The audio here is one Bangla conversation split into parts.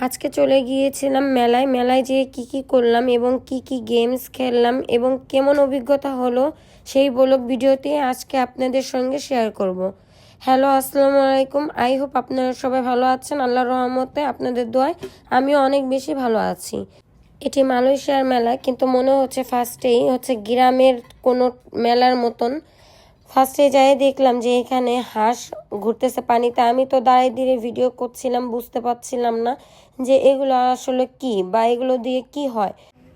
আজকে চলে গিয়েছিলাম মেলায়। মেলায় যেয়ে কি করলাম এবং কি গেমস খেললাম এবং কেমন অভিজ্ঞতা হলো সেই ব্লগ ভিডিওতে আজকে আপনাদের সঙ্গে শেয়ার করব। হ্যালো, আসসালামু আলাইকুম। আই হোপ আপনারা সবাই ভালো আছেন। আল্লাহর রহমতে আপনাদের দোয়ায় আমিও অনেক বেশি ভালো আছি। এটি মালয়েশিয়ার মেলা, কিন্তু মনে হচ্ছে ফার্স্টেই গ্রামের কোনো মেলার মতন। ফার্স্টে যাই দেখলাম যে এখানে হাঁস ঘুরতেছে পানিতে। আমি তো দাঁড়িয়ে দিয়ে ভিডিও করছিলাম, বুঝতে পারছিলাম না যে এগুলো আসলে কি বা এগুলো দিয়ে কি হয়।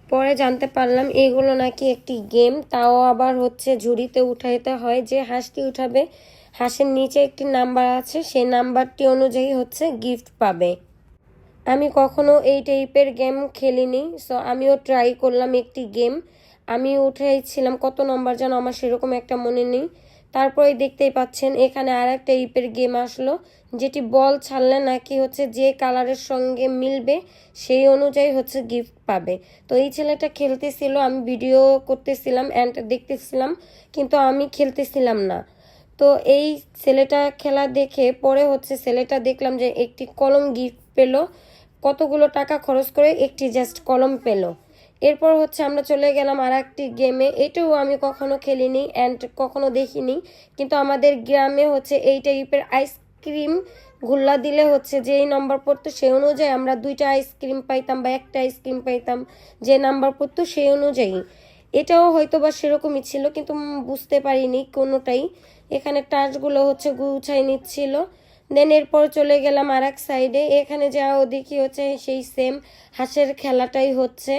পরে জানতে পারলাম এগুলো নাকি একটি গেম, তাও আবার ঝুড়িতে উঠাইতে হয়। যে হাঁসটি উঠাবে, হাঁসের নিচে একটি নাম্বার আছে, সেই নাম্বারটি অনুযায়ী গিফট পাবে। আমি কখনো এই টাইপের গেম খেলিনি, সো আমিও ট্রাই করলাম একটি গেম। আমি উঠেছিলাম কত নম্বর যেন আমার সেরকম একটা মনে নেই। তারপরে দেখতেই পাচ্ছেন এখানে আর একটা টাইপের গেম আসলো, যেটি বল ছাড়লে নাকি যে কালারের সঙ্গে মিলবে সেই অনুযায়ী গিফট পাবে। তো এই ছেলেটা খেলতেছিল, আমি ভিডিও করতেছিলাম অ্যান্ড দেখতেছিলাম, কিন্তু আমি খেলতেছিলাম না। তো এই ছেলেটা খেলা দেখে পরে ছেলেটা দেখলাম যে একটি কলম গিফট পেলো। কতগুলো টাকা খরচ করে একটি জাস্ট কলম পেল। এরপর আমরা চলে গেলাম আর একটি গেমে। এটাও আমি কখনো খেলিনি অ্যান্ড কখনো দেখিনি, কিন্তু আমাদের গ্রামে এই টাইপের আইসক্রিম গুল্লা দিলে যেই নাম্বার পড়তো সেই অনুযায়ী আমরা দুইটা আইসক্রিম পাইতাম বা একটা আইসক্রিম পাইতাম, যে নাম্বার পড়তো সেই অনুযায়ী। এটাও হয়তো বা সেরকমই ছিল, কিন্তু বুঝতে পারিনি কোনোটাই। এখানে টাচগুলো গুছাই নিচ্ছিল। দেন এরপর চলে গেলাম আর এক সাইডে। এখানে যাও দেখি সেই সেম হাঁসের খেলাটাই হচ্ছে।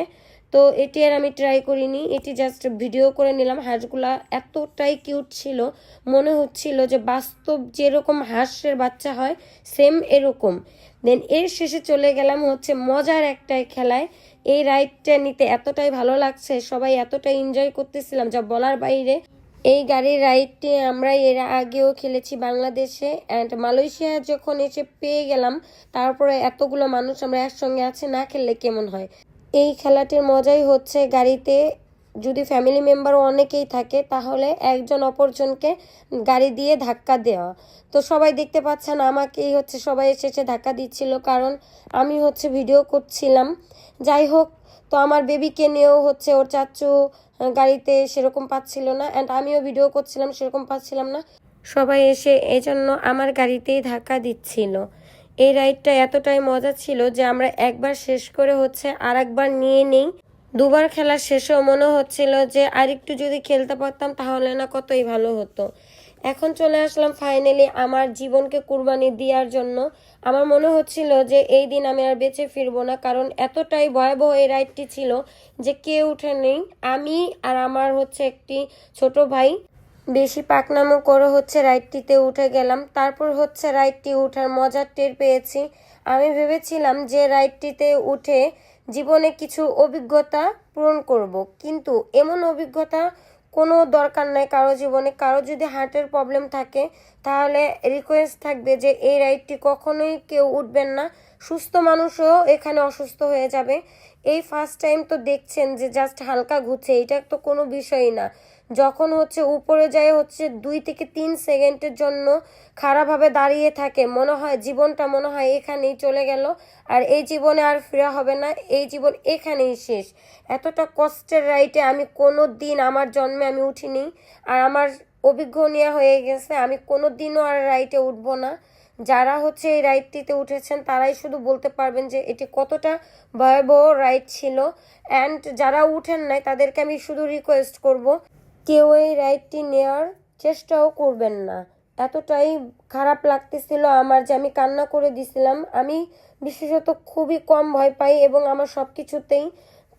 তো এটি আর আমি ট্রাই করিনি, এটি জাস্ট ভিডিও করে নিলাম। হাঁসগুলা এতটাই কিউট ছিল, মনে হচ্ছিল যে বাস্তব যেরকম হাঁসের বাচ্চা হয় সেম এরকম। দেন এর শেষে চলে গেলাম মজার একটাই খেলায়। এই রাইডটা নিতে এতটাই ভালো লাগছে, সবাই এতটাই এনজয় করতেছিলাম যা বলার বাইরে। এই গাড়ির রাইডটি আমরা এর আগেও খেলেছি বাংলাদেশে অ্যান্ড মালয়েশিয়া যখন এসে পেয়ে গেলাম, তারপরে এতগুলো মানুষ আমরা একসঙ্গে আছি, না খেললে কেমন হয়। এই খেলাটির মজাই গাড়িতে যদি ফ্যামিলি মেম্বারও অনেকেই থাকে তাহলে একজন অপরজনকে গাড়ি দিয়ে ধাক্কা দেওয়া। তো সবাই দেখতে পাচ্ছেন আমাকেই সবাই এসে ধাক্কা দিচ্ছিল, কারণ আমি ভিডিও করছিলাম। যাই হোক, তো আমার বেবিকে নিয়েও ওর চাচু গাড়িতে সেরকম পাচ্ছিল না অ্যান্ড আমিও ভিডিও করছিলাম, সেরকম পাচ্ছিলাম না। সবাই এসে এজন্য আমার গাড়িতেই ধাক্কা দিচ্ছিল। এই রাইডটা এতটাই মজা ছিল যে আমরা একবার শেষ করে আর একবার নিয়ে নেই। দুবার খেলার শেষেও মনে হচ্ছিল যে আরেকটু যদি খেলতে পারতাম তাহলে না কতই ভালো হতো। এখন চলে আসলাম ফাইনালি আমার জীবনকে কুরবানি দেওয়ার জন্য। আমার মনে হচ্ছিল যে এই দিন আমি আর বেঁচে ফিরবো না, কারণ এতটাই ভয়াবহ এই রাইডটি ছিল যে কেউ উঠে নেই। আমি আর আমার একটি ছোট ভাই বেশি পাকনামো করে রাইডটিতে উঠে গেলাম। তারপর রাইডটি উঠার মজার টের পেয়েছি। আমি ভেবেছিলাম যে রাইডটিতে উঠে জীবনে কিছু অভিজ্ঞতা পূরণ করব, কিন্তু এমন অভিজ্ঞতা কোনো দরকার নাই কারো জীবনে। কারো যদি হার্টের প্রবলেম থাকে তাহলে রিকোয়েস্ট থাকবে যে এই রাইডটি কখনোই কেউ উঠবেন না। সুস্থ মানুষও এখানে অসুস্থ হয়ে যাবে। এই ফার্স্ট টাইম তো দেখছেন যে জাস্ট হালকা ঘুরছে, এটা তো কোনো বিষয়ই না। যখন উপরে যায় 2 থেকে 3 সেকেন্ডের জন্য খারাপভাবে দাঁড়িয়ে থাকে, মনে হয় জীবনটা মনে হয় এখানেই চলে গেল, আর এই জীবনে আর ফেরা হবে না, এই জীবন এখানেই শেষ। এতটা কষ্টের রাইডে আমি কোনো দিন আমার জন্মে আমি উঠিনি, আর আমার অভিজ্ঞ নেওয়া হয়ে গেছে, আমি কোনো দিনও আর রাইডে উঠবো না। যারা এই রাইডটিতে উঠেছেন তারাই শুধু বলতে পারবেন যে এটি কতটা ভয়াবহ রাইড ছিল। অ্যান্ড যারা উঠেন নাই তাদেরকে আমি শুধু রিকোয়েস্ট করব, কেউ এই রাইডটি নেওয়ার চেষ্টাও করবেন না। এতটাই খারাপ লাগতেছিল আমার যে আমি কান্না করে দিছিলাম। আমি বিশেষত খুবই কম ভয় পাই এবং আমার সব কিছুতেই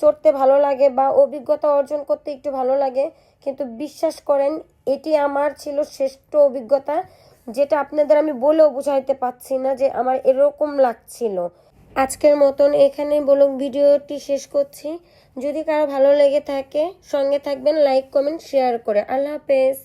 চড়তে ভালো লাগে বা অভিজ্ঞতা অর্জন করতে একটু ভালো লাগে, কিন্তু বিশ্বাস করেন এটি আমার ছিল শ্রেষ্ঠ অভিজ্ঞতা, যেটা আপনাদের আমি বলেও বোঝাইতে পারছি না যে আমার এরকম লাগছিল। আজকের মতন এখানেই ব্লগ ভিডিওটি শেষ করছি। যদি কারো ভালো লেগে থাকে সঙ্গে থাকবেন লাইক কমেন্ট শেয়ার করে। আল্লাহ হাফেজ।